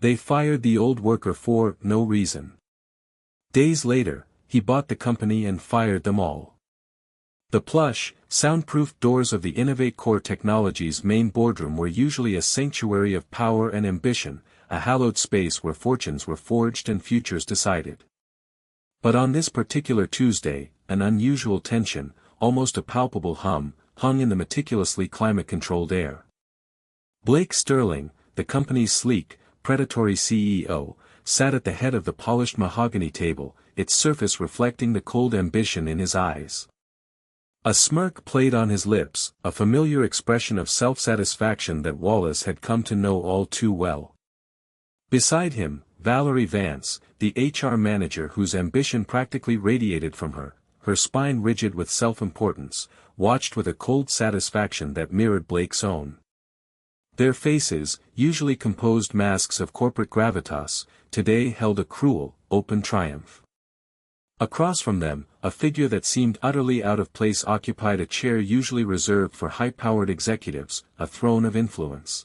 They fired the old worker for no reason. Days later, he bought the company and fired them all. The plush, soundproof doors of the Innovate Core Technologies main boardroom were usually a sanctuary of power and ambition, a hallowed space where fortunes were forged and futures decided. But on this particular Tuesday, an unusual tension, almost a palpable hum, hung in the meticulously climate-controlled air. Blake Sterling, the company's sleek, predatory CEO, sat at the head of the polished mahogany table, its surface reflecting the cold ambition in his eyes. A smirk played on his lips, a familiar expression of self-satisfaction that Wallace had come to know all too well. Beside him, Valerie Vance, the HR manager whose ambition practically radiated from her, her spine rigid with self-importance, watched with a cold satisfaction that mirrored Blake's own. Their faces, usually composed masks of corporate gravitas, today held a cruel, open triumph. Across from them, a figure that seemed utterly out of place occupied a chair usually reserved for high-powered executives, a throne of influence.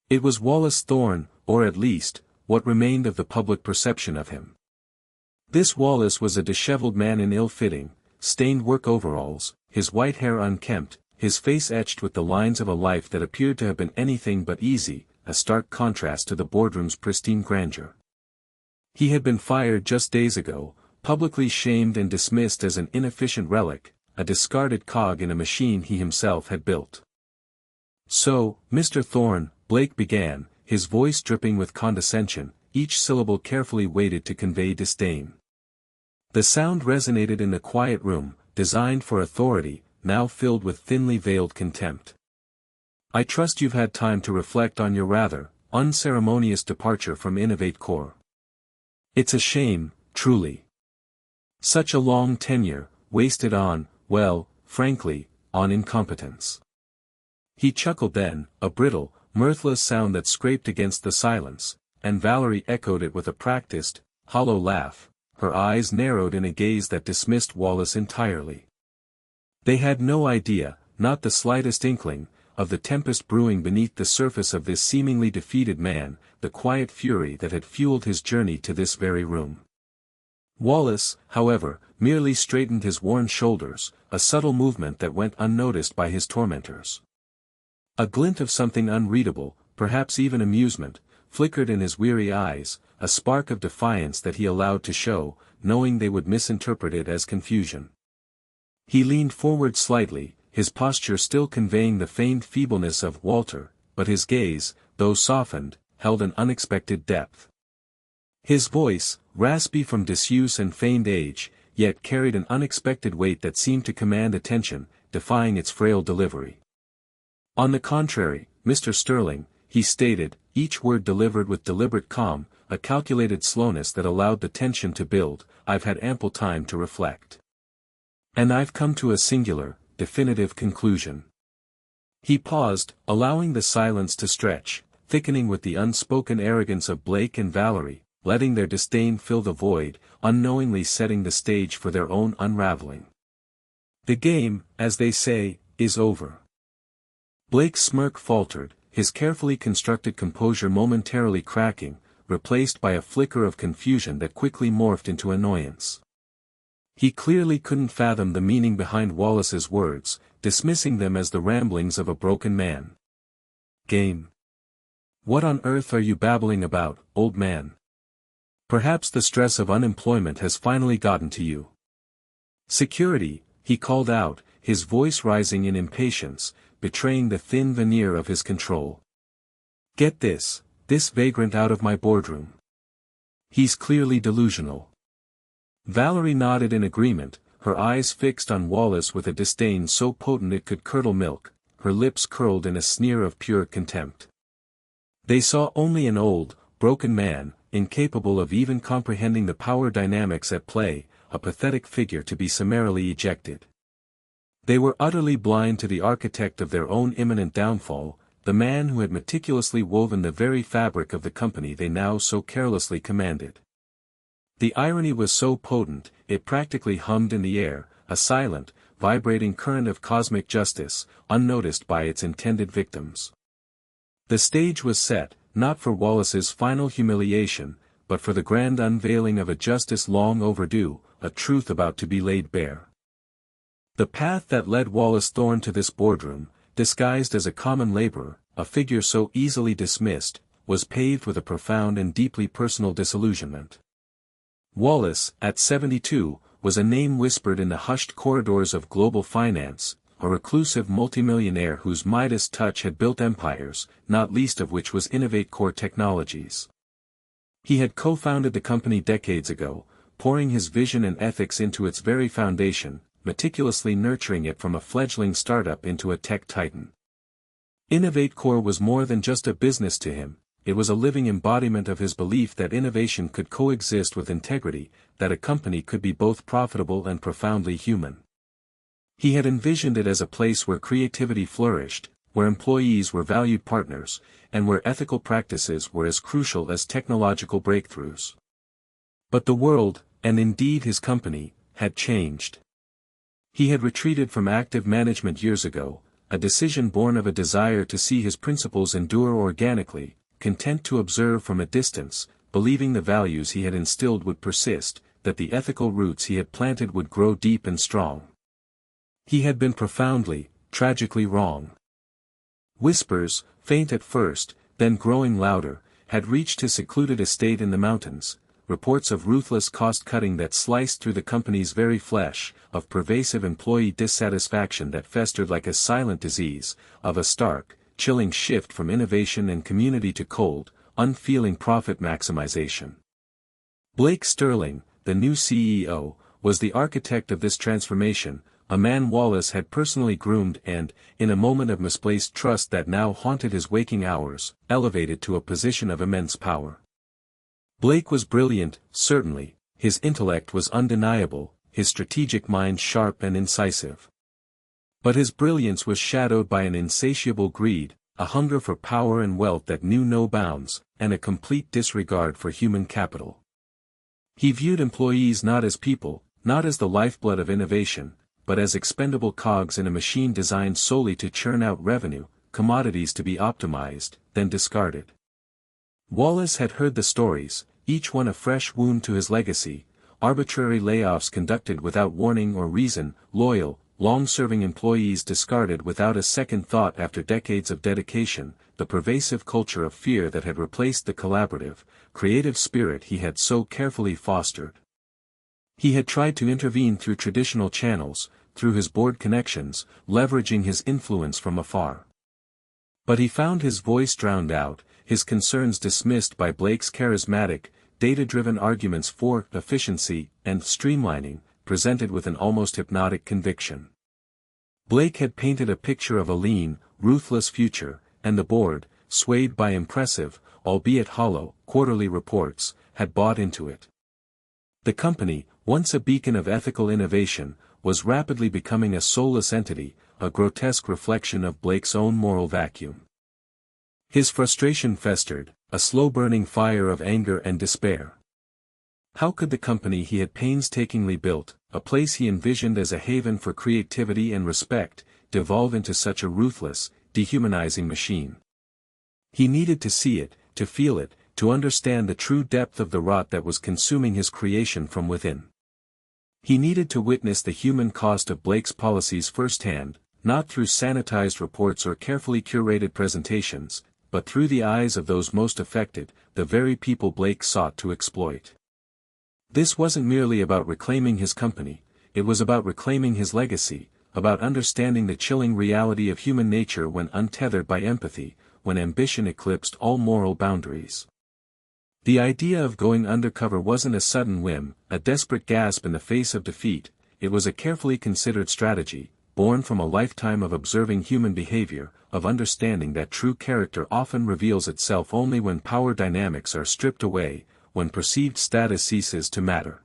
It was Wallace Thorn, or at least, what remained of the public perception of him. This Wallace was a disheveled man in ill-fitting, stained work overalls, his white hair unkempt, his face etched with the lines of a life that appeared to have been anything but easy, a stark contrast to the boardroom's pristine grandeur. He had been fired just days ago, publicly shamed and dismissed as an inefficient relic, a discarded cog in a machine he himself had built. "So, Mr. Thorne," Blake began, his voice dripping with condescension, each syllable carefully weighted to convey disdain. The sound resonated in the quiet room, designed for authority, now filled with thinly veiled contempt. "I trust you've had time to reflect on your rather unceremonious departure from Innovate Core. It's a shame, truly. Such a long tenure, wasted on, well, frankly, on incompetence." He chuckled then, a brittle, mirthless sound that scraped against the silence, and Valerie echoed it with a practiced, hollow laugh, her eyes narrowed in a gaze that dismissed Wallace entirely. They had no idea, not the slightest inkling, of the tempest brewing beneath the surface of this seemingly defeated man, the quiet fury that had fueled his journey to this very room. Wallace, however, merely straightened his worn shoulders, a subtle movement that went unnoticed by his tormentors. A glint of something unreadable, perhaps even amusement, flickered in his weary eyes, a spark of defiance that he allowed to show, knowing they would misinterpret it as confusion. He leaned forward slightly, his posture still conveying the feigned feebleness of Walter, but his gaze, though softened, held an unexpected depth. His voice, raspy from disuse and feigned age, yet carried an unexpected weight that seemed to command attention, defying its frail delivery. "On the contrary, Mr. Sterling," he stated, each word delivered with deliberate calm, a calculated slowness that allowed the tension to build, "I've had ample time to reflect. And I've come to a singular, definitive conclusion." He paused, allowing the silence to stretch, thickening with the unspoken arrogance of Blake and Valerie, letting their disdain fill the void, unknowingly setting the stage for their own unraveling. "The game, as they say, is over." Blake's smirk faltered, his carefully constructed composure momentarily cracking, replaced by a flicker of confusion that quickly morphed into annoyance. He clearly couldn't fathom the meaning behind Wallace's words, dismissing them as the ramblings of a broken man. "Game? What on earth are you babbling about, old man? Perhaps the stress of unemployment has finally gotten to you." "Security," he called out, his voice rising in impatience, betraying the thin veneer of his control. "Get this vagrant out of my boardroom. He's clearly delusional." Valerie nodded in agreement, her eyes fixed on Wallace with a disdain so potent it could curdle milk, her lips curled in a sneer of pure contempt. They saw only an old, broken man, incapable of even comprehending the power dynamics at play, a pathetic figure to be summarily ejected. They were utterly blind to the architect of their own imminent downfall, the man who had meticulously woven the very fabric of the company they now so carelessly commanded. The irony was so potent, it practically hummed in the air, a silent, vibrating current of cosmic justice, unnoticed by its intended victims. The stage was set, not for Wallace's final humiliation, but for the grand unveiling of a justice long overdue, a truth about to be laid bare. The path that led Wallace Thorn to this boardroom, disguised as a common laborer, a figure so easily dismissed, was paved with a profound and deeply personal disillusionment. Wallace, at 72, was a name whispered in the hushed corridors of global finance, a reclusive multimillionaire whose Midas touch had built empires, not least of which was InnovateCore Technologies. He had co-founded the company decades ago, pouring his vision and ethics into its very foundation, meticulously nurturing it from a fledgling startup into a tech titan. InnovateCore was more than just a business to him. It was a living embodiment of his belief that innovation could coexist with integrity, that a company could be both profitable and profoundly human. He had envisioned it as a place where creativity flourished, where employees were valued partners, and where ethical practices were as crucial as technological breakthroughs. But the world, and indeed his company, had changed. He had retreated from active management years ago, a decision born of a desire to see his principles endure organically, content to observe from a distance, believing the values he had instilled would persist, that the ethical roots he had planted would grow deep and strong. He had been profoundly, tragically wrong. Whispers, faint at first, then growing louder, had reached his secluded estate in the mountains, reports of ruthless cost-cutting that sliced through the company's very flesh, of pervasive employee dissatisfaction that festered like a silent disease, of a stark, chilling shift from innovation and community to cold, unfeeling profit maximization. Blake Sterling, the new CEO, was the architect of this transformation, a man Wallace had personally groomed and, in a moment of misplaced trust that now haunted his waking hours, elevated to a position of immense power. Blake was brilliant, certainly, his intellect was undeniable, his strategic mind sharp and incisive. But his brilliance was shadowed by an insatiable greed, a hunger for power and wealth that knew no bounds, and a complete disregard for human capital. He viewed employees not as people, not as the lifeblood of innovation, but as expendable cogs in a machine designed solely to churn out revenue, commodities to be optimized, then discarded. Wallace had heard the stories, each one a fresh wound to his legacy: arbitrary layoffs conducted without warning or reason, loyal, long-serving employees discarded without a second thought after decades of dedication, the pervasive culture of fear that had replaced the collaborative, creative spirit he had so carefully fostered. He had tried to intervene through traditional channels, through his board connections, leveraging his influence from afar. But he found his voice drowned out, his concerns dismissed by Blake's charismatic, data-driven arguments for efficiency and streamlining, presented with an almost hypnotic conviction. Blake had painted a picture of a lean, ruthless future, and the board, swayed by impressive, albeit hollow, quarterly reports, had bought into it. The company, once a beacon of ethical innovation, was rapidly becoming a soulless entity, a grotesque reflection of Blake's own moral vacuum. His frustration festered, a slow-burning fire of anger and despair. How could the company he had painstakingly built, a place he envisioned as a haven for creativity and respect, devolve into such a ruthless, dehumanizing machine? He needed to see it, to feel it, to understand the true depth of the rot that was consuming his creation from within. He needed to witness the human cost of Blake's policies firsthand, not through sanitized reports or carefully curated presentations, but through the eyes of those most affected, the very people Blake sought to exploit. This wasn't merely about reclaiming his company, it was about reclaiming his legacy, about understanding the chilling reality of human nature when untethered by empathy, when ambition eclipsed all moral boundaries. The idea of going undercover wasn't a sudden whim, a desperate gasp in the face of defeat, it was a carefully considered strategy, born from a lifetime of observing human behavior, of understanding that true character often reveals itself only when power dynamics are stripped away, when perceived status ceases to matter.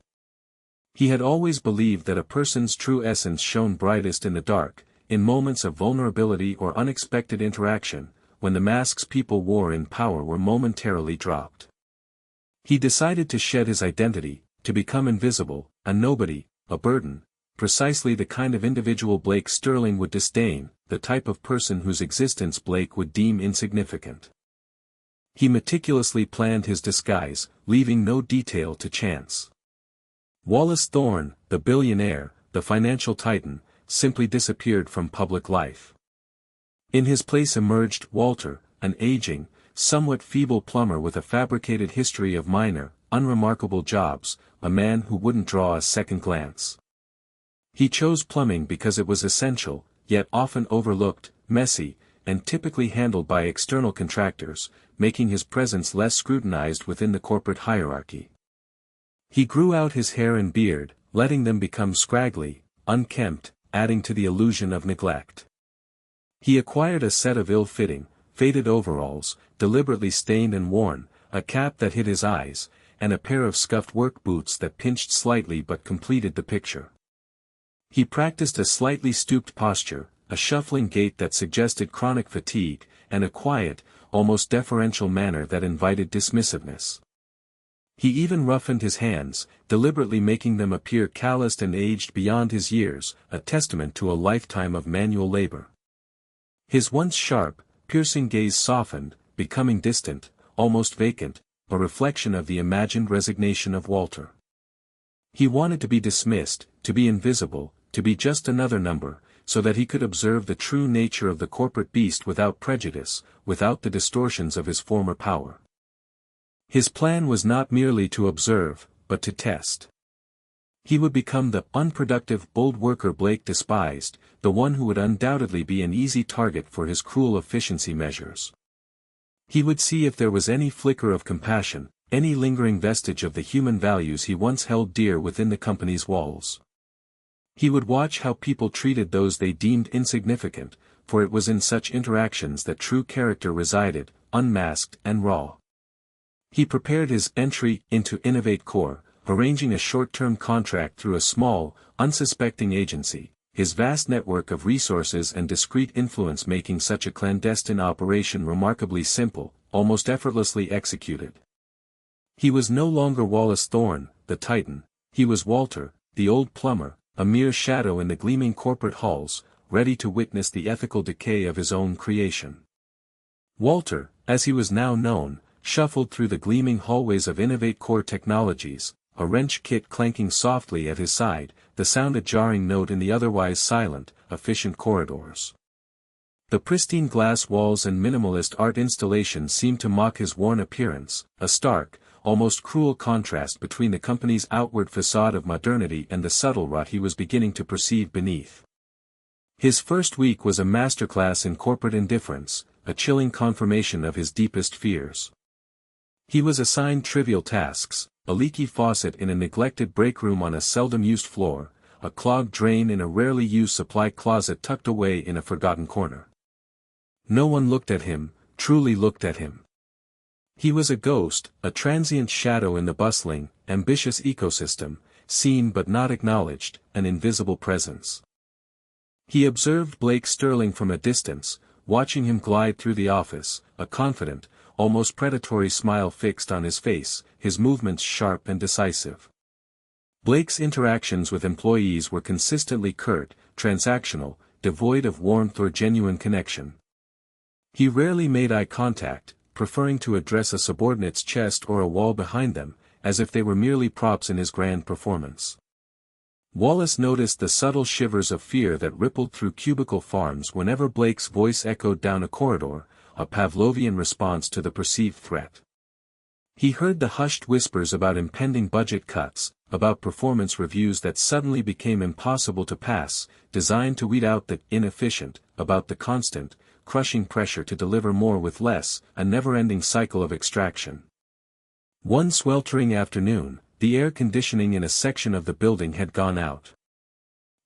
He had always believed that a person's true essence shone brightest in the dark, in moments of vulnerability or unexpected interaction, when the masks people wore in power were momentarily dropped. He decided to shed his identity, to become invisible, a nobody, a burden, precisely the kind of individual Blake Sterling would disdain, the type of person whose existence Blake would deem insignificant. He meticulously planned his disguise, leaving no detail to chance. Wallace Thorn, the billionaire, the financial titan, simply disappeared from public life. In his place emerged Walter, an aging, somewhat feeble plumber with a fabricated history of minor, unremarkable jobs, a man who wouldn't draw a second glance. He chose plumbing because it was essential, yet often overlooked, messy, and typically handled by external contractors, making his presence less scrutinized within the corporate hierarchy. He grew out his hair and beard, letting them become scraggly, unkempt, adding to the illusion of neglect. He acquired a set of ill-fitting, faded overalls, deliberately stained and worn, a cap that hid his eyes, and a pair of scuffed work boots that pinched slightly but completed the picture. He practiced a slightly stooped posture, a shuffling gait that suggested chronic fatigue, and a quiet, almost deferential manner that invited dismissiveness. He even roughened his hands, deliberately making them appear calloused and aged beyond his years, a testament to a lifetime of manual labor. His once sharp, piercing gaze softened, becoming distant, almost vacant, a reflection of the imagined resignation of Walter. He wanted to be dismissed, to be invisible, to be just another number, so that he could observe the true nature of the corporate beast without prejudice, without the distortions of his former power. His plan was not merely to observe, but to test. He would become the unproductive, bold worker Blake despised, the one who would undoubtedly be an easy target for his cruel efficiency measures. He would see if there was any flicker of compassion, any lingering vestige of the human values he once held dear within the company's walls. He would watch how people treated those they deemed insignificant, for it was in such interactions that true character resided, unmasked and raw. He prepared his entry into Innovate Core, arranging a short-term contract through a small, unsuspecting agency, his vast network of resources and discreet influence making such a clandestine operation remarkably simple, almost effortlessly executed. He was no longer Wallace Thorn, the Titan, he was Walter, the old plumber, a mere shadow in the gleaming corporate halls, ready to witness the ethical decay of his own creation. Walter, as he was now known, shuffled through the gleaming hallways of Innovate Core Technologies, a wrench kit clanking softly at his side, the sound a jarring note in the otherwise silent, efficient corridors. The pristine glass walls and minimalist art installations seemed to mock his worn appearance, a stark, almost cruel contrast between the company's outward facade of modernity and the subtle rot he was beginning to perceive beneath. His first week was a masterclass in corporate indifference, a chilling confirmation of his deepest fears. He was assigned trivial tasks, a leaky faucet in a neglected break room on a seldom-used floor, a clogged drain in a rarely used supply closet tucked away in a forgotten corner. No one looked at him, truly looked at him. He was a ghost, a transient shadow in the bustling, ambitious ecosystem, seen but not acknowledged, an invisible presence. He observed Blake Sterling from a distance, watching him glide through the office, a confident, almost predatory smile fixed on his face, his movements sharp and decisive. Blake's interactions with employees were consistently curt, transactional, devoid of warmth or genuine connection. He rarely made eye contact, preferring to address a subordinate's chest or a wall behind them, as if they were merely props in his grand performance. Wallace noticed the subtle shivers of fear that rippled through cubicle farms whenever Blake's voice echoed down a corridor, a Pavlovian response to the perceived threat. He heard the hushed whispers about impending budget cuts, about performance reviews that suddenly became impossible to pass, designed to weed out the inefficient, about the constant, crushing pressure to deliver more with less, a never-ending cycle of extraction. One sweltering afternoon, the air conditioning in a section of the building had gone out.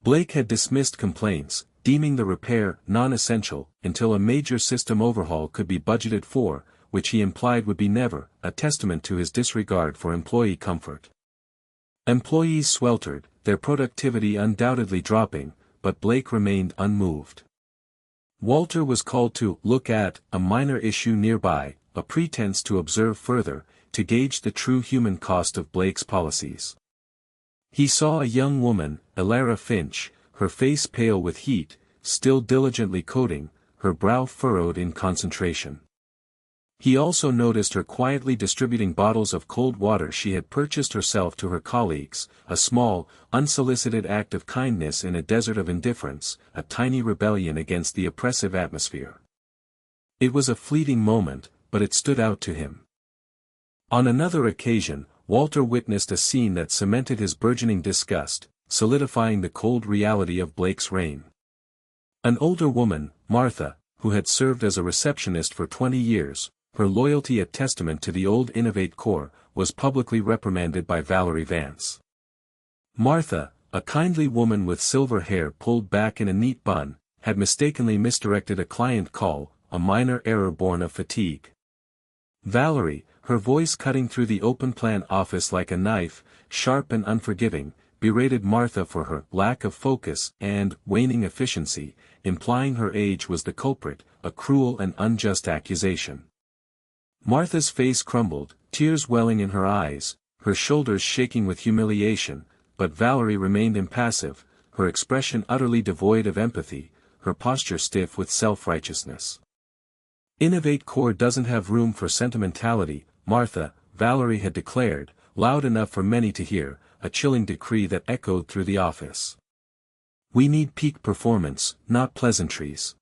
Blake had dismissed complaints, deeming the repair non-essential, until a major system overhaul could be budgeted for, which he implied would be never, a testament to his disregard for employee comfort. Employees sweltered, their productivity undoubtedly dropping, but Blake remained unmoved. Walter was called to look at a minor issue nearby, a pretense to observe further, to gauge the true human cost of Blake's policies. He saw a young woman, Elara Finch, her face pale with heat, still diligently coding, her brow furrowed in concentration. He also noticed her quietly distributing bottles of cold water she had purchased herself to her colleagues, a small, unsolicited act of kindness in a desert of indifference, a tiny rebellion against the oppressive atmosphere. It was a fleeting moment, but it stood out to him. On another occasion, Walter witnessed a scene that cemented his burgeoning disgust, solidifying the cold reality of Blake's reign. An older woman, Martha, who had served as a receptionist for 20 years, her loyalty a testament to the old Innovate Corps, was publicly reprimanded by Valerie Vance. Martha, a kindly woman with silver hair pulled back in a neat bun, had mistakenly misdirected a client call, a minor error born of fatigue. Valerie, her voice cutting through the open-plan office like a knife, sharp and unforgiving, berated Martha for her lack of focus and waning efficiency, implying her age was the culprit, a cruel and unjust accusation. Martha's face crumbled, tears welling in her eyes, her shoulders shaking with humiliation, but Valerie remained impassive, her expression utterly devoid of empathy, her posture stiff with self-righteousness. Innovate Corps doesn't have room for sentimentality, Martha, Valerie had declared, loud enough for many to hear, a chilling decree that echoed through the office. We need peak performance, not pleasantries.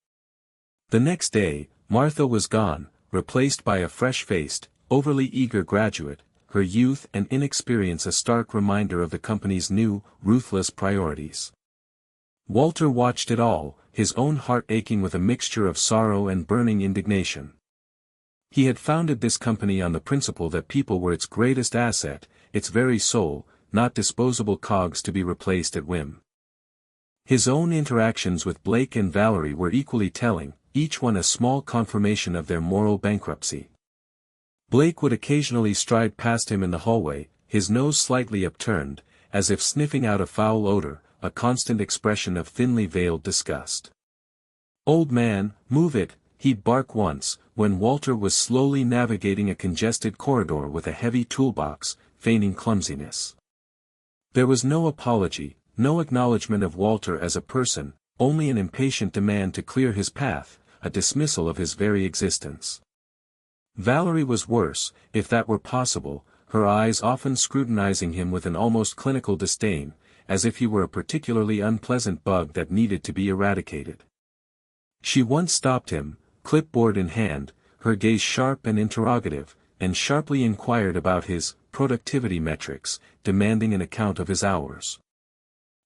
The next day, Martha was gone, replaced by a fresh-faced, overly eager graduate, her youth and inexperience a stark reminder of the company's new, ruthless priorities. Walter watched it all, his own heart aching with a mixture of sorrow and burning indignation. He had founded this company on the principle that people were its greatest asset, its very soul, not disposable cogs to be replaced at whim. His own interactions with Blake and Valerie were equally telling, each one a small confirmation of their moral bankruptcy. Blake would occasionally stride past him in the hallway, his nose slightly upturned, as if sniffing out a foul odor, a constant expression of thinly veiled disgust. "Old man, move it," he'd bark once, when Walter was slowly navigating a congested corridor with a heavy toolbox, feigning clumsiness. There was no apology, no acknowledgement of Walter as a person, only an impatient demand to clear his path, a dismissal of his very existence. Valerie was worse, if that were possible, her eyes often scrutinizing him with an almost clinical disdain, as if he were a particularly unpleasant bug that needed to be eradicated. She once stopped him, clipboard in hand, her gaze sharp and interrogative, and sharply inquired about his productivity metrics, demanding an account of his hours.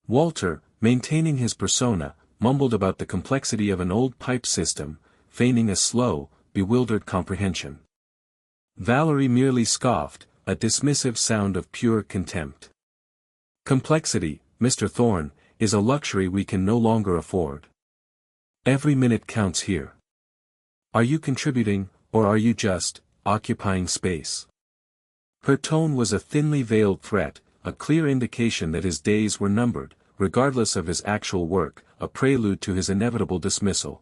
Walter, maintaining his persona, mumbled about the complexity of an old pipe system, feigning a slow, bewildered comprehension. Valerie merely scoffed, a dismissive sound of pure contempt. "Complexity, Mr. Thorne, is a luxury we can no longer afford. Every minute counts here. Are you contributing, or are you just occupying space?" Her tone was a thinly veiled threat, a clear indication that his days were numbered, regardless of his actual work, a prelude to his inevitable dismissal.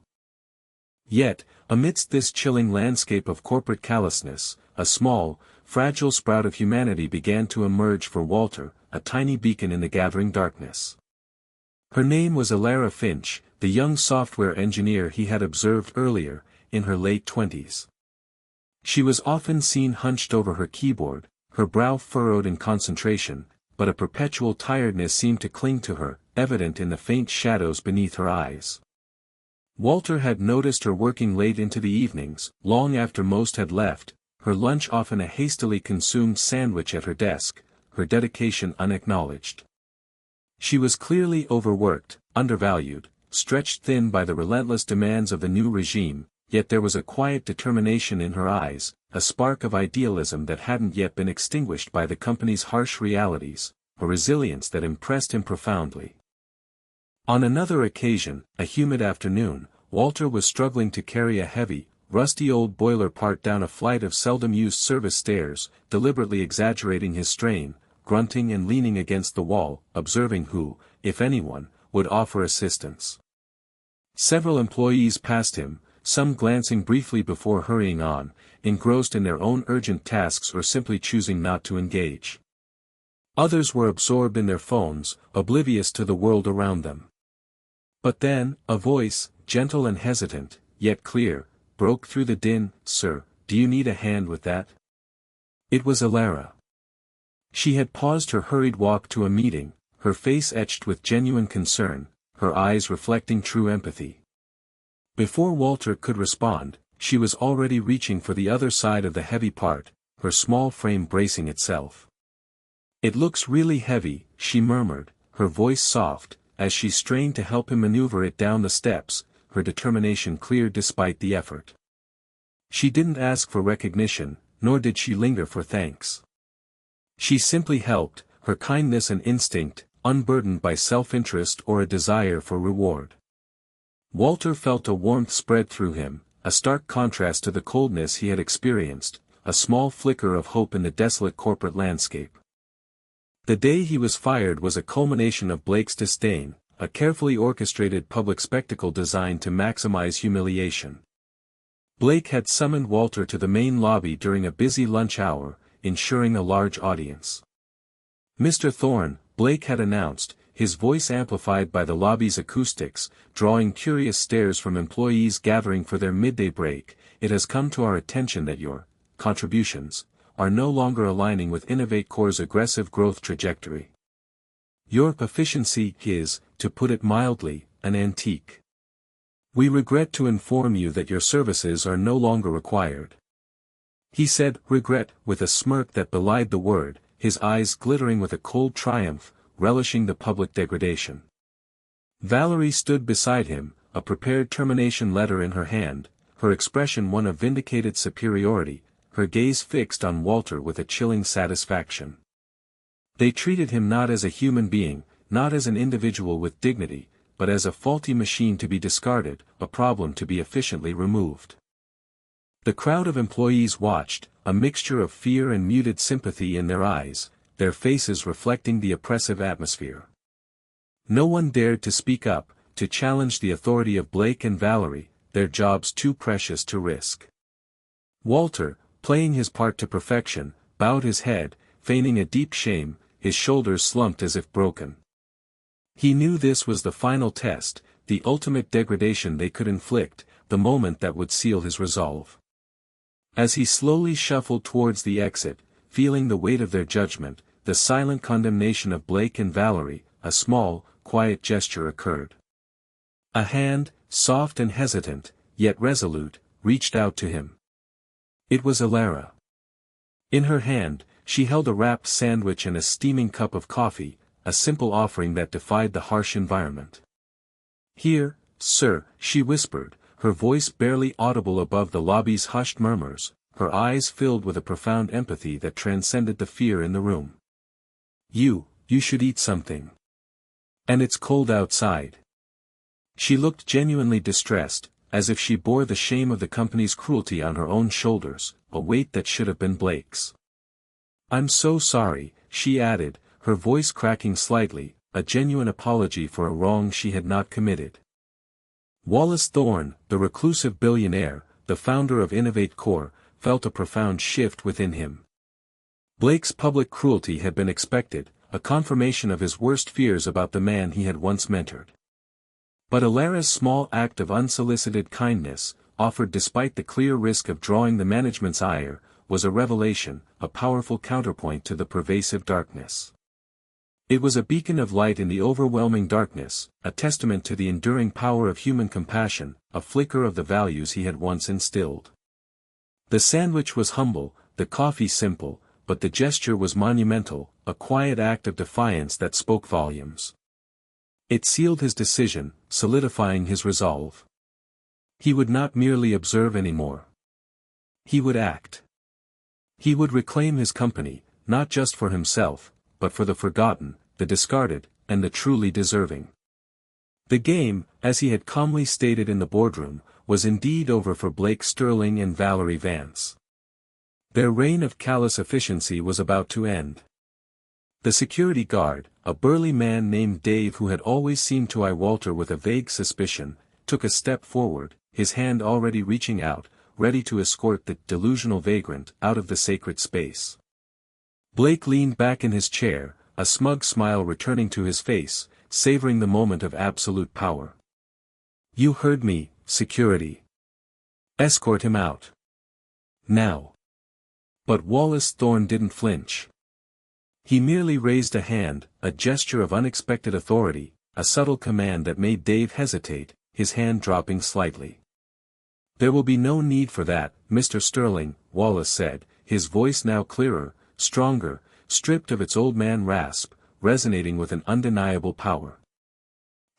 Yet, amidst this chilling landscape of corporate callousness, a small, fragile sprout of humanity began to emerge for Walter, a tiny beacon in the gathering darkness. Her name was Alara Finch, the young software engineer he had observed earlier, in her late 20s. She was often seen hunched over her keyboard, her brow furrowed in concentration, but a perpetual tiredness seemed to cling to her, evident in the faint shadows beneath her eyes. Walter had noticed her working late into the evenings, long after most had left, her lunch often a hastily consumed sandwich at her desk, her dedication unacknowledged. She was clearly overworked, undervalued, stretched thin by the relentless demands of the new regime, yet there was a quiet determination in her eyes, a spark of idealism that hadn't yet been extinguished by the company's harsh realities, a resilience that impressed him profoundly. On another occasion, a humid afternoon, Walter was struggling to carry a heavy, rusty old boiler part down a flight of seldom-used service stairs, deliberately exaggerating his strain, grunting and leaning against the wall, observing who, if anyone, would offer assistance. Several employees passed him, some glancing briefly before hurrying on, engrossed in their own urgent tasks or simply choosing not to engage. Others were absorbed in their phones, oblivious to the world around them. But then, a voice, gentle and hesitant, yet clear, broke through the din. "Sir, do you need a hand with that? It was Alara. She had paused her hurried walk to a meeting, her face etched with genuine concern, her eyes reflecting true empathy. Before Walter could respond, she was already reaching for the other side of the heavy part, her small frame bracing itself. It looks really heavy, she murmured, her voice soft, as she strained to help him maneuver it down the steps, her determination clear despite the effort. She didn't ask for recognition, nor did she linger for thanks. She simply helped, her kindness an instinct, unburdened by self-interest or a desire for reward. Walter felt a warmth spread through him, a stark contrast to the coldness he had experienced, a small flicker of hope in the desolate corporate landscape. The day he was fired was a culmination of Blake's disdain, a carefully orchestrated public spectacle designed to maximize humiliation. Blake had summoned Walter to the main lobby during a busy lunch hour, ensuring a large audience. "Mr. Thorne," Blake had announced, his voice amplified by the lobby's acoustics, drawing curious stares from employees gathering for their midday break, "it has come to our attention that your contributions are no longer aligning with InnovateCore's aggressive growth trajectory. Your efficiency is, to put it mildly, an antique. We regret to inform you that your services are no longer required." He said regret with a smirk that belied the word, his eyes glittering with a cold triumph, relishing the public degradation. Valerie stood beside him, a prepared termination letter in her hand, her expression one of vindicated superiority, her gaze fixed on Walter with a chilling satisfaction. They treated him not as a human being, not as an individual with dignity, but as a faulty machine to be discarded, a problem to be efficiently removed. The crowd of employees watched, a mixture of fear and muted sympathy in their eyes, their faces reflecting the oppressive atmosphere. No one dared to speak up, to challenge the authority of Blake and Valerie, their jobs too precious to risk. Walter, playing his part to perfection, bowed his head, feigning a deep shame, his shoulders slumped as if broken. He knew this was the final test, the ultimate degradation they could inflict, the moment that would seal his resolve. As he slowly shuffled towards the exit, feeling the weight of their judgment, the silent condemnation of Blake and Valerie, a small, quiet gesture occurred. A hand, soft and hesitant, yet resolute, reached out to him. It was Alara. In her hand, she held a wrapped sandwich and a steaming cup of coffee, a simple offering that defied the harsh environment. "Here, sir," she whispered, her voice barely audible above the lobby's hushed murmurs, her eyes filled with a profound empathy that transcended the fear in the room. You should eat something. And it's cold outside." She looked genuinely distressed, as if she bore the shame of the company's cruelty on her own shoulders, a weight that should have been Blake's. "I'm so sorry," she added, her voice cracking slightly, a genuine apology for a wrong she had not committed. Wallace Thorne, the reclusive billionaire, the founder of InnovateCore, felt a profound shift within him. Blake's public cruelty had been expected, a confirmation of his worst fears about the man he had once mentored. But Alara's small act of unsolicited kindness, offered despite the clear risk of drawing the management's ire, was a revelation, a powerful counterpoint to the pervasive darkness. It was a beacon of light in the overwhelming darkness, a testament to the enduring power of human compassion, a flicker of the values he had once instilled. The sandwich was humble, the coffee simple, but the gesture was monumental, a quiet act of defiance that spoke volumes. It sealed his decision, solidifying his resolve. He would not merely observe anymore. He would act. He would reclaim his company, not just for himself, but for the forgotten, the discarded, and the truly deserving. The game, as he had calmly stated in the boardroom, was indeed over for Blake Sterling and Valerie Vance. Their reign of callous efficiency was about to end. The security guard, a burly man named Dave who had always seemed to eye Walter with a vague suspicion, took a step forward, his hand already reaching out, ready to escort the delusional vagrant out of the sacred space. Blake leaned back in his chair, a smug smile returning to his face, savoring the moment of absolute power. "You heard me, security. Escort him out." Now. But Wallace Thorn didn't flinch. He merely raised a hand, a gesture of unexpected authority, a subtle command that made Dave hesitate, his hand dropping slightly. "There will be no need for that, Mr. Sterling," Wallace said, his voice now clearer, stronger, stripped of its old man rasp, resonating with an undeniable power.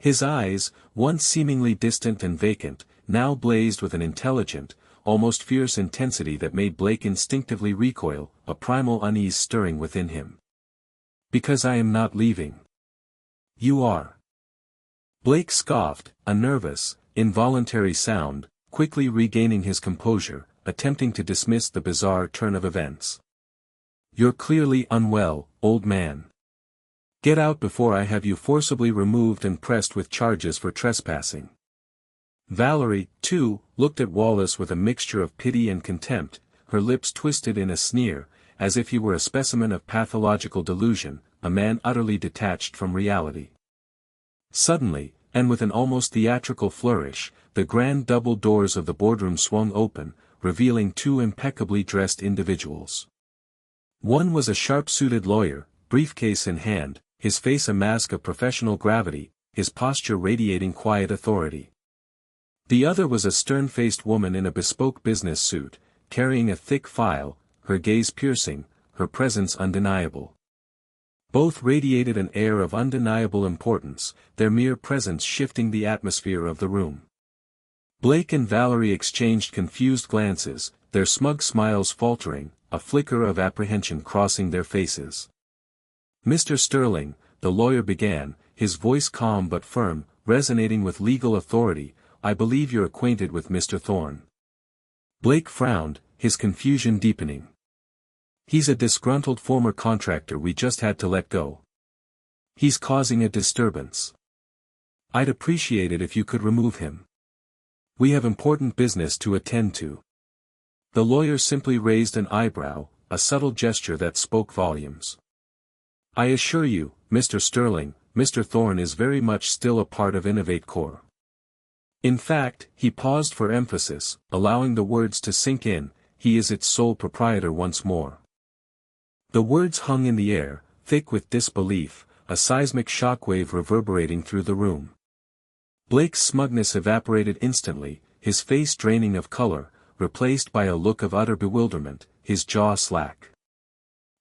His eyes, once seemingly distant and vacant, now blazed with an intelligent, almost fierce intensity that made Blake instinctively recoil, a primal unease stirring within him. "Because I am not leaving. You are." Blake scoffed, a nervous, involuntary sound, quickly regaining his composure, attempting to dismiss the bizarre turn of events. "You're clearly unwell, old man. Get out before I have you forcibly removed and pressed with charges for trespassing." Valerie, too, looked at Wallace with a mixture of pity and contempt, her lips twisted in a sneer, as if he were a specimen of pathological delusion, a man utterly detached from reality. Suddenly, and with an almost theatrical flourish, the grand double doors of the boardroom swung open, revealing two impeccably dressed individuals. One was a sharp-suited lawyer, briefcase in hand, his face a mask of professional gravity, his posture radiating quiet authority. The other was a stern-faced woman in a bespoke business suit, carrying a thick file, her gaze piercing, her presence undeniable. Both radiated an air of undeniable importance, their mere presence shifting the atmosphere of the room. Blake and Valerie exchanged confused glances, their smug smiles faltering, a flicker of apprehension crossing their faces. "Mr. Sterling," the lawyer began, his voice calm but firm, resonating with legal authority, "I believe you're acquainted with Mr. Thorn." Blake frowned, his confusion deepening. "He's a disgruntled former contractor we just had to let go. He's causing a disturbance. I'd appreciate it if you could remove him. We have important business to attend to." The lawyer simply raised an eyebrow, a subtle gesture that spoke volumes. "I assure you, Mr. Sterling, Mr. Thorn is very much still a part of Innovate Corp. In fact," he paused for emphasis, allowing the words to sink in, "he is its sole proprietor once more." The words hung in the air, thick with disbelief, a seismic shockwave reverberating through the room. Blake's smugness evaporated instantly, his face draining of color, replaced by a look of utter bewilderment, his jaw slack.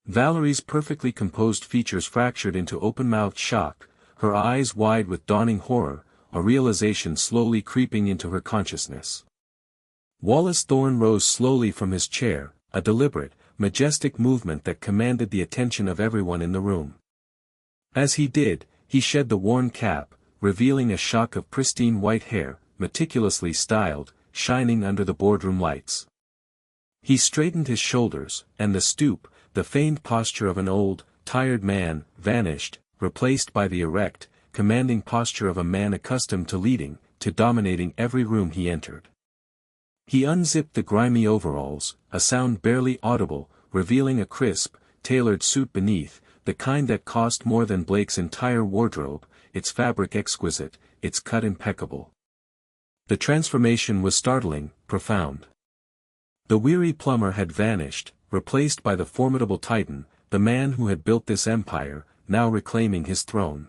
Valerie's perfectly composed features fractured into open-mouthed shock, her eyes wide with dawning horror, a realization slowly creeping into her consciousness. Wallace Thorn rose slowly from his chair, a deliberate, majestic movement that commanded the attention of everyone in the room. As he did, he shed the worn cap, revealing a shock of pristine white hair, meticulously styled, shining under the boardroom lights. He straightened his shoulders, and the stoop, the feigned posture of an old, tired man, vanished, replaced by the erect, commanding posture of a man accustomed to leading, to dominating every room he entered. He unzipped the grimy overalls, a sound barely audible, revealing a crisp, tailored suit beneath, the kind that cost more than Blake's entire wardrobe, its fabric exquisite, its cut impeccable. The transformation was startling, profound. The weary plumber had vanished, replaced by the formidable Titan, the man who had built this empire, now reclaiming his throne.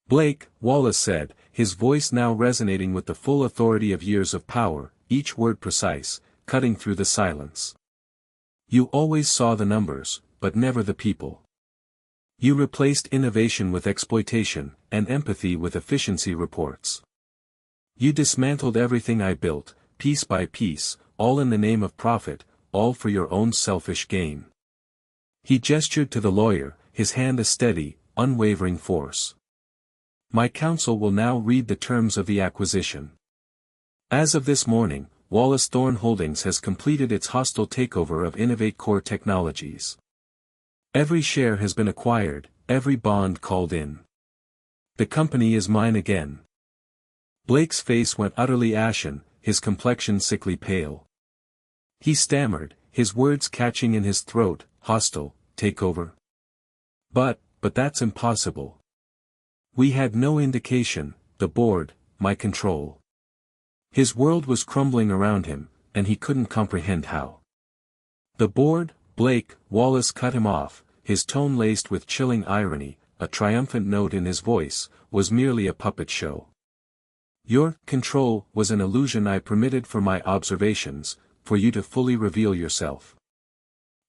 "Blake," Wallace said, his voice now resonating with the full authority of years of power, each word precise, cutting through the silence. "You always saw the numbers, but never the people. You replaced innovation with exploitation, and empathy with efficiency reports. You dismantled everything I built, piece by piece, all in the name of profit, all for your own selfish gain." He gestured to the lawyer, his hand a steady, unwavering force. "My counsel will now read the terms of the acquisition. As of this morning, Wallace Thorn Holdings has completed its hostile takeover of Innovate Corp Technologies. Every share has been acquired, every bond called in. The company is mine again." Blake's face went utterly ashen, his complexion sickly pale. He stammered, his words catching in his throat, "Hostile, takeover? But that's impossible. We had no indication, the board, my control." His world was crumbling around him, and he couldn't comprehend how. The bored, Blake, Wallace cut him off, his tone laced with chilling irony, a triumphant note in his voice, was merely a puppet show. Your control was an illusion I permitted for my observations, for you to fully reveal yourself.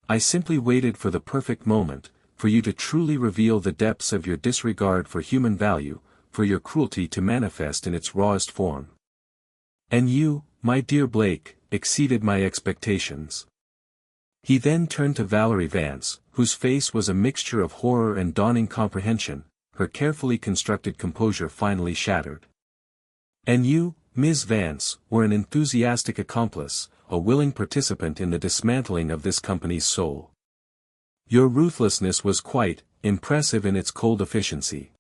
I simply waited for the perfect moment, for you to truly reveal the depths of your disregard for human value, for your cruelty to manifest in its rawest form. And you, my dear Blake, exceeded my expectations. He then turned to Valerie Vance, whose face was a mixture of horror and dawning comprehension, her carefully constructed composure finally shattered. And you, Ms. Vance, were an enthusiastic accomplice, a willing participant in the dismantling of this company's soul. Your ruthlessness was quite impressive in its cold efficiency.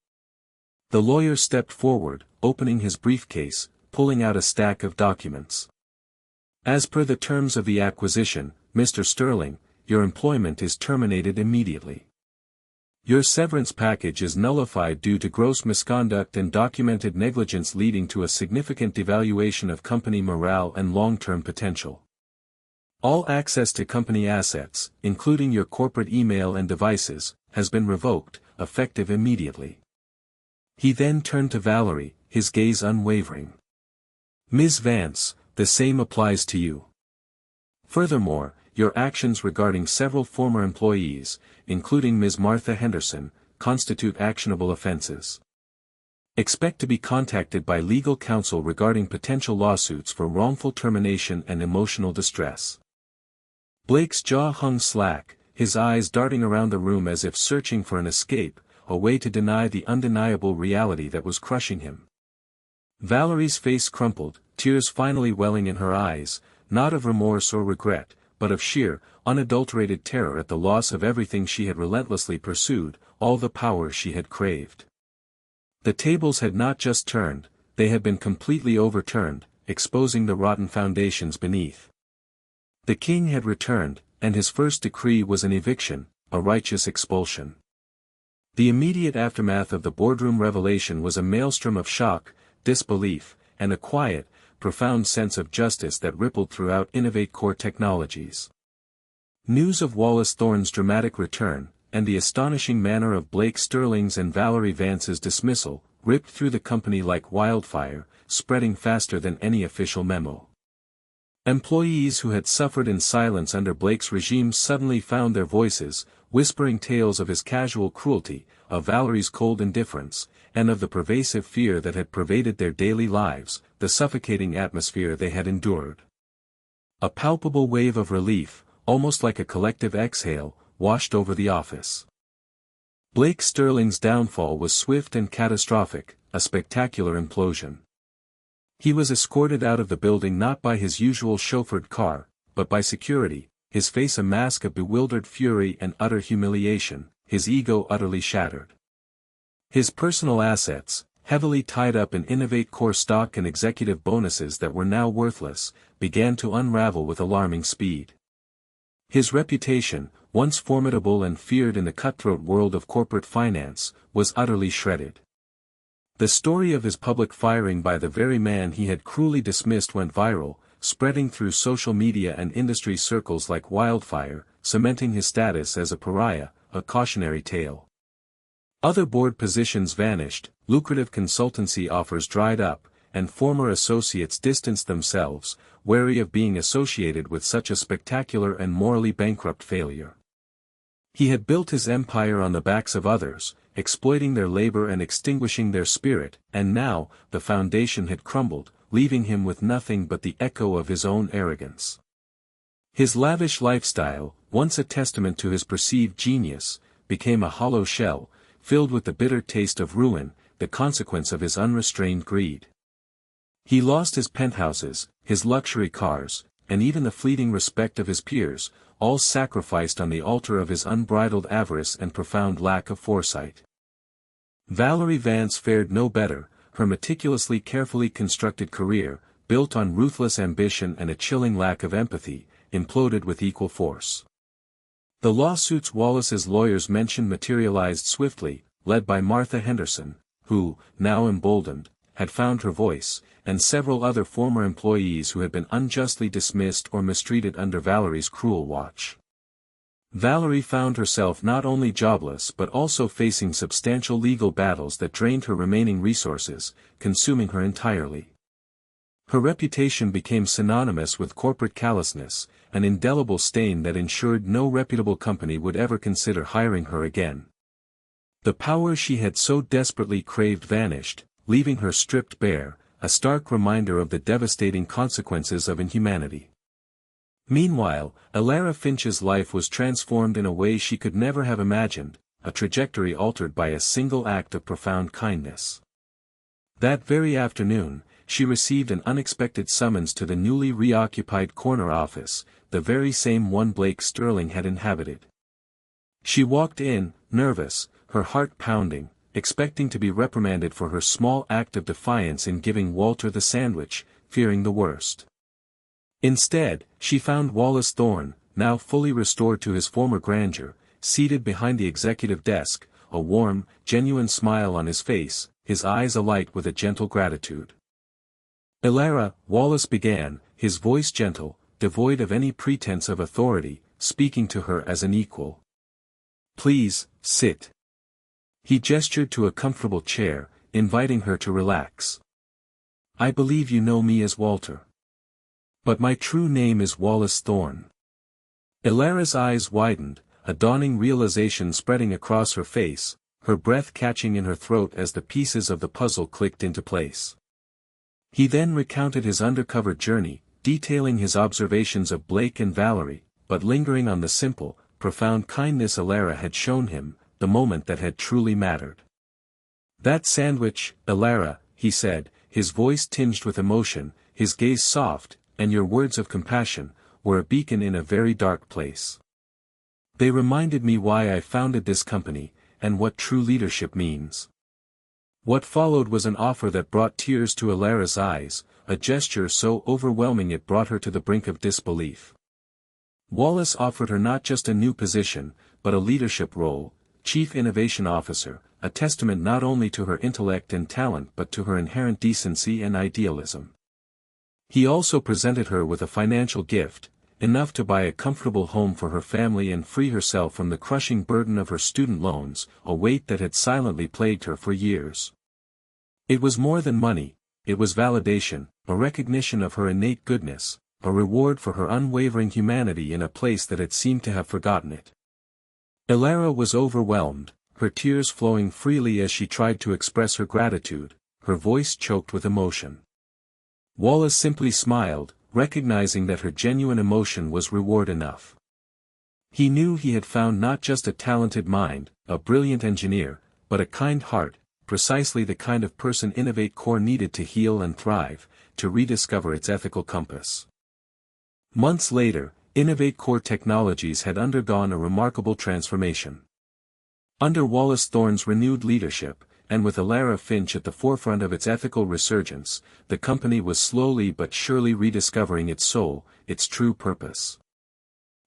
The lawyer stepped forward, opening his briefcase, pulling out a stack of documents. As per the terms of the acquisition, Mr. Sterling, your employment is terminated immediately. Your severance package is nullified due to gross misconduct and documented negligence leading to a significant devaluation of company morale and long-term potential. All access to company assets, including your corporate email and devices, has been revoked, effective immediately. He then turned to Valerie, his gaze unwavering. Ms. Vance, the same applies to you. Furthermore, your actions regarding several former employees, including Ms. Martha Henderson, constitute actionable offenses. Expect to be contacted by legal counsel regarding potential lawsuits for wrongful termination and emotional distress. Blake's jaw hung slack, his eyes darting around the room as if searching for an escape, a way to deny the undeniable reality that was crushing him. Valerie's face crumpled, tears finally welling in her eyes, not of remorse or regret, but of sheer, unadulterated terror at the loss of everything she had relentlessly pursued, all the power she had craved. The tables had not just turned, they had been completely overturned, exposing the rotten foundations beneath. The king had returned, and his first decree was an eviction, a righteous expulsion. The immediate aftermath of the boardroom revelation was a maelstrom of shock, disbelief, and a quiet, profound sense of justice that rippled throughout Innovate Core Technologies. News of Wallace Thorne's dramatic return, and the astonishing manner of Blake Sterling's and Valerie Vance's dismissal, ripped through the company like wildfire, spreading faster than any official memo. Employees who had suffered in silence under Blake's regime suddenly found their voices, whispering tales of his casual cruelty, of Valerie's cold indifference, and of the pervasive fear that had pervaded their daily lives, the suffocating atmosphere they had endured. A palpable wave of relief, almost like a collective exhale, washed over the office. Blake Sterling's downfall was swift and catastrophic, a spectacular implosion. He was escorted out of the building not by his usual chauffeured car, but by security, his face a mask of bewildered fury and utter humiliation, his ego utterly shattered. His personal assets, heavily tied up in Innovate Core stock and executive bonuses that were now worthless, began to unravel with alarming speed. His reputation, once formidable and feared in the cutthroat world of corporate finance, was utterly shredded. The story of his public firing by the very man he had cruelly dismissed went viral, spreading through social media and industry circles like wildfire, cementing his status as a pariah, a cautionary tale. Other board positions vanished, lucrative consultancy offers dried up, and former associates distanced themselves, wary of being associated with such a spectacular and morally bankrupt failure. He had built his empire on the backs of others, exploiting their labor and extinguishing their spirit, and now, the foundation had crumbled, leaving him with nothing but the echo of his own arrogance. His lavish lifestyle, once a testament to his perceived genius, became a hollow shell, filled with the bitter taste of ruin, the consequence of his unrestrained greed. He lost his penthouses, his luxury cars, and even the fleeting respect of his peers, all sacrificed on the altar of his unbridled avarice and profound lack of foresight. Valerie Vance fared no better, her meticulously carefully constructed career, built on ruthless ambition and a chilling lack of empathy, imploded with equal force. The lawsuits Wallace's lawyers mentioned materialized swiftly, led by Martha Henderson, who, now emboldened, had found her voice, and several other former employees who had been unjustly dismissed or mistreated under Valerie's cruel watch. Valerie found herself not only jobless but also facing substantial legal battles that drained her remaining resources, consuming her entirely. Her reputation became synonymous with corporate callousness, an indelible stain that ensured no reputable company would ever consider hiring her again. The power she had so desperately craved vanished, leaving her stripped bare, a stark reminder of the devastating consequences of inhumanity. Meanwhile, Elara Finch's life was transformed in a way she could never have imagined, a trajectory altered by a single act of profound kindness. That very afternoon, she received an unexpected summons to the newly reoccupied corner office, the very same one Blake Sterling had inhabited. She walked in, nervous, her heart pounding, expecting to be reprimanded for her small act of defiance in giving Walter the sandwich, fearing the worst. Instead, she found Wallace Thorne, now fully restored to his former grandeur, seated behind the executive desk, a warm, genuine smile on his face, his eyes alight with a gentle gratitude. "Elara," Wallace began, his voice gentle, devoid of any pretense of authority, speaking to her as an equal. "Please, sit." He gestured to a comfortable chair, inviting her to relax. "I believe you know me as Walter. But my true name is Wallace Thorne." Elara's eyes widened, a dawning realization spreading across her face, her breath catching in her throat as the pieces of the puzzle clicked into place. He then recounted his undercover journey, detailing his observations of Blake and Valerie, but lingering on the simple, profound kindness Elara had shown him, the moment that had truly mattered. "That sandwich, Elara," he said, his voice tinged with emotion, his gaze soft, "and your words of compassion, were a beacon in a very dark place. They reminded me why I founded this company, and what true leadership means." What followed was an offer that brought tears to Elara's eyes, a gesture so overwhelming it brought her to the brink of disbelief. Wallace offered her not just a new position, but a leadership role, Chief Innovation Officer, a testament not only to her intellect and talent but to her inherent decency and idealism. He also presented her with a financial gift, enough to buy a comfortable home for her family and free herself from the crushing burden of her student loans, a weight that had silently plagued her for years. It was more than money, it was validation, a recognition of her innate goodness, a reward for her unwavering humanity in a place that had seemed to have forgotten it. Elara was overwhelmed, her tears flowing freely as she tried to express her gratitude, her voice choked with emotion. Wallace simply smiled, recognizing that her genuine emotion was reward enough. He knew he had found not just a talented mind, a brilliant engineer, but a kind heart, precisely the kind of person Innovate Core needed to heal and thrive, to rediscover its ethical compass. Months later, Innovate Core Technologies had undergone a remarkable transformation. Under Wallace Thorne's renewed leadership, and with Elara Finch at the forefront of its ethical resurgence, the company was slowly but surely rediscovering its soul, its true purpose.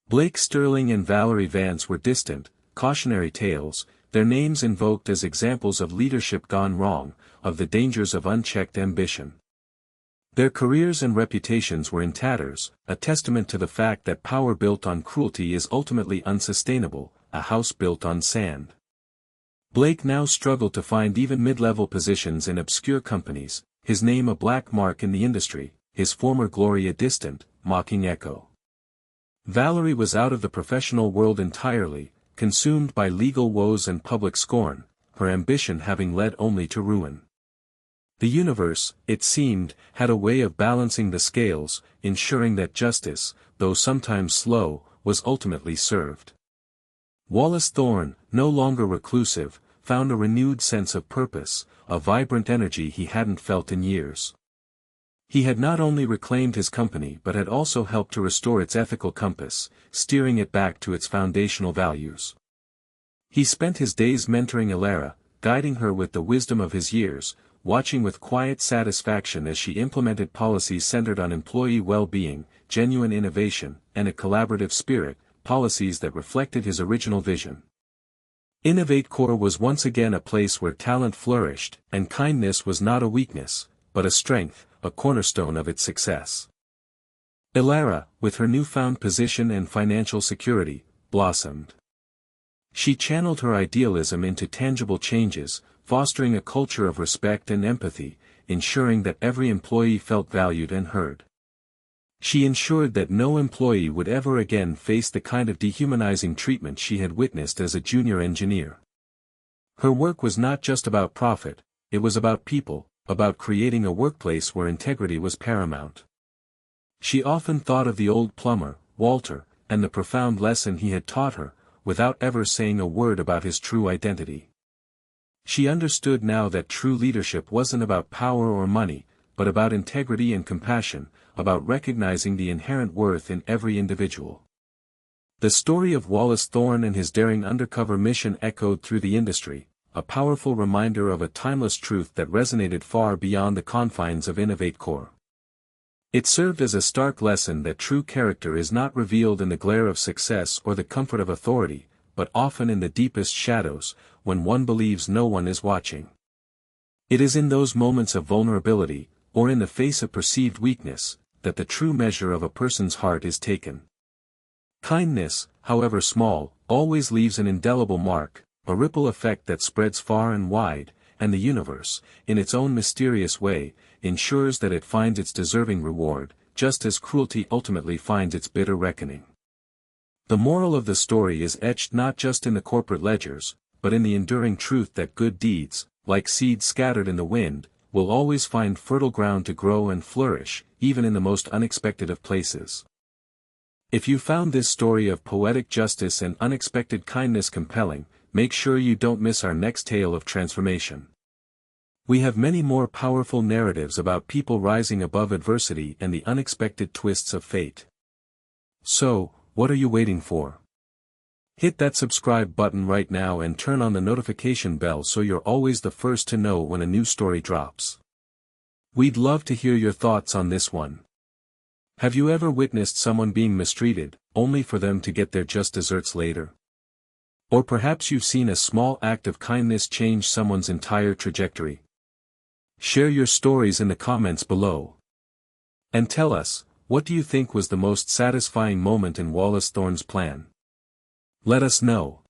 Blake Sterling and Valerie Vance were distant, cautionary tales, their names invoked as examples of leadership gone wrong, of the dangers of unchecked ambition. Their careers and reputations were in tatters, a testament to the fact that power built on cruelty is ultimately unsustainable, a house built on sand. Blake now struggled to find even mid-level positions in obscure companies, his name a black mark in the industry, his former glory a distant, mocking echo. Valerie was out of the professional world entirely, consumed by legal woes and public scorn, her ambition having led only to ruin. The universe, it seemed, had a way of balancing the scales, ensuring that justice, though sometimes slow, was ultimately served. Wallace Thorne, no longer reclusive, found a renewed sense of purpose, a vibrant energy he hadn't felt in years. He had not only reclaimed his company but had also helped to restore its ethical compass, steering it back to its foundational values. He spent his days mentoring Elara, guiding her with the wisdom of his years, watching with quiet satisfaction as she implemented policies centered on employee well-being, genuine innovation, and a collaborative spirit, policies that reflected his original vision. Innovate Core was once again a place where talent flourished, and kindness was not a weakness, but a strength, a cornerstone of its success. Elara, with her newfound position and financial security, blossomed. She channeled her idealism into tangible changes, fostering a culture of respect and empathy, ensuring that every employee felt valued and heard. She ensured that no employee would ever again face the kind of dehumanizing treatment she had witnessed as a junior engineer. Her work was not just about profit, it was about people, about creating a workplace where integrity was paramount. She often thought of the old plumber, Walter, and the profound lesson he had taught her, without ever saying a word about his true identity. She understood now that true leadership wasn't about power or money, but about integrity and compassion, about recognizing the inherent worth in every individual. The story of Wallace Thorn and his daring undercover mission echoed through the industry, a powerful reminder of a timeless truth that resonated far beyond the confines of Innovate Core. It served as a stark lesson that true character is not revealed in the glare of success or the comfort of authority, but often in the deepest shadows, when one believes no one is watching. It is in those moments of vulnerability, or in the face of perceived weakness, that the true measure of a person's heart is taken. Kindness, however small, always leaves an indelible mark, a ripple effect that spreads far and wide, and the universe, in its own mysterious way, ensures that it finds its deserving reward, just as cruelty ultimately finds its bitter reckoning. The moral of the story is etched not just in the corporate ledgers, but in the enduring truth that good deeds, like seeds scattered in the wind, will always find fertile ground to grow and flourish, even in the most unexpected of places. If you found this story of poetic justice and unexpected kindness compelling, make sure you don't miss our next tale of transformation. We have many more powerful narratives about people rising above adversity and the unexpected twists of fate. So, what are you waiting for? Hit that subscribe button right now and turn on the notification bell so you're always the first to know when a new story drops. We'd love to hear your thoughts on this one. Have you ever witnessed someone being mistreated, only for them to get their just desserts later? Or perhaps you've seen a small act of kindness change someone's entire trajectory. Share your stories in the comments below. And tell us, what do you think was the most satisfying moment in Wallace Thorn's plan? Let us know.